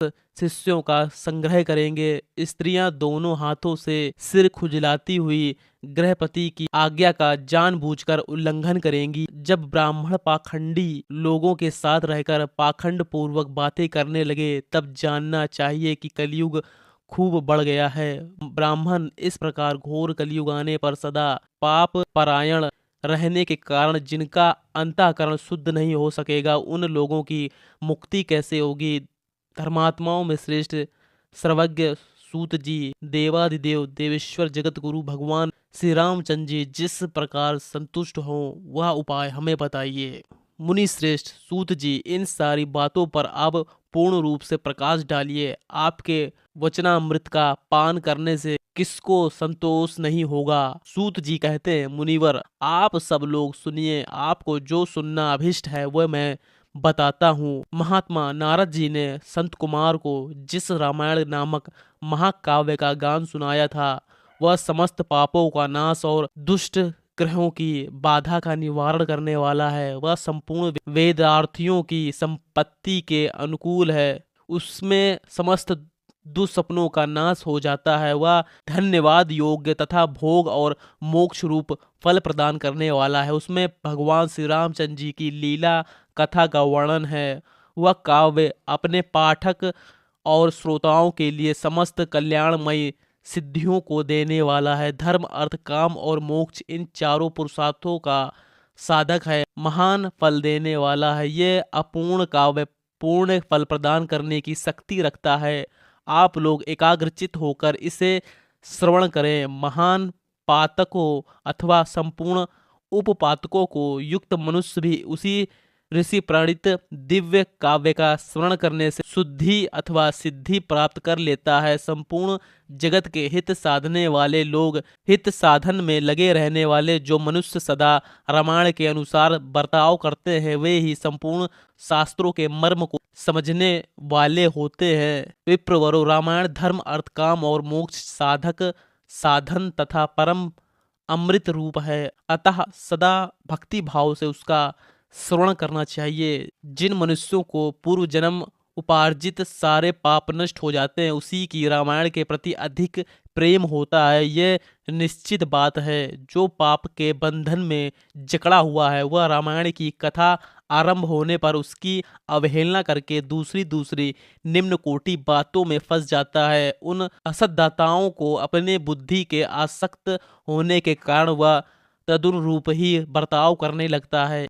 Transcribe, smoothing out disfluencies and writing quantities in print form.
समस्त शिष्यों का संग्रह करेंगे। स्त्रियां दोनों हाथों से सिर खुजलाती हुई गृहपति की आज्ञा का जानबूझकर उल्लंघन करेंगी। जब ब्राह्मण पाखंडी लोगों के साथ रहकर पाखंड पूर्वक बातें करने लगे, तब जानना चाहिए कि कलयुग खूब बढ़ गया है। ब्राह्मण इस प्रकार घोर कलयुग आने पर सदा पाप परायण रहने के कारण जिनका अंतःकरण शुद्ध नहीं हो सकेगा, उन लोगों की मुक्ति कैसे होगी। धर्मात्माओं में श्रेष्ठ सर्वज्ञ सूत जी, देवादिदेव देवेश्वर जगत गुरु भगवान श्री रामचंद्र जी जिस प्रकार संतुष्ट हो, वह उपाय हमें बताइए। मुनि श्रेष्ठ सूत जी, इन सारी बातों पर आप पूर्ण रूप से प्रकाश डालिए। आपके वचनामृत का पान करने से किसको संतोष नहीं होगा। सूत जी कहते हैं, मुनिवर आप सब लोग सुनिए, आपको जो सुनना अभिष्ट है वह मैं बताता हूँ। महात्मा नारद जी ने संत कुमार को जिस रामायण नामक महाकाव्य का गान सुनाया था, वह समस्त पापों का नाश और दुष्ट ग्रहों की बाधा का निवारण करने वाला है। वह संपूर्ण वेदार्थियों की संपत्ति के अनुकूल है। उसमें समस्त दुस्सपनों का नाश हो जाता है। वह धन्यवाद योग्य तथा भोग और मोक्ष रूप फल प्रदान करने वाला है। उसमें भगवान श्री रामचंद्र जी की लीला कथा का वर्णन है। वह काव्य अपने पाठक और श्रोताओं के लिए समस्त कल्याणमयी सिद्धियों को देने वाला है। धर्म अर्थ काम और मोक्ष इन चारों पुरुषार्थों का साधक है, महान फल देने वाला है। ये अपूर्ण काव्य पूर्ण फल प्रदान करने की शक्ति रखता है। आप लोग एकाग्रचित होकर इसे श्रवण करें। महान पातकों अथवा संपूर्ण उपपातकों को युक्त मनुष्य भी उसी ऋषि प्रणीत दिव्य काव्य का स्मरण करने से शुद्धि अथवा सिद्धि प्राप्त कर लेता है। संपूर्ण जगत के हित साधने वाले लोग, हित साधन में लगे रहने वाले जो मनुष्य सदा रामायण के अनुसार बर्ताव करते हैं, वे ही संपूर्ण शास्त्रों के मर्म को समझने वाले होते हैं। विप्रवरो, रामायण धर्म अर्थ काम और मोक्ष साधक साधन तथा परम अमृत रूप है। अतः सदा भक्ति भाव से उसका श्रवण करना चाहिए। जिन मनुष्यों को पूर्व जन्म उपार्जित सारे पाप नष्ट हो जाते हैं, उसी की रामायण के प्रति अधिक प्रेम होता है। यह निश्चित बात है। जो पाप के बंधन में जकड़ा हुआ है, वह रामायण की कथा आरंभ होने पर उसकी अवहेलना करके दूसरी निम्न कोटि बातों में फंस जाता है। उन असतदाताओं को अपने बुद्धि के आसक्त होने के कारण वह तदनुरूप ही बर्ताव करने लगता है।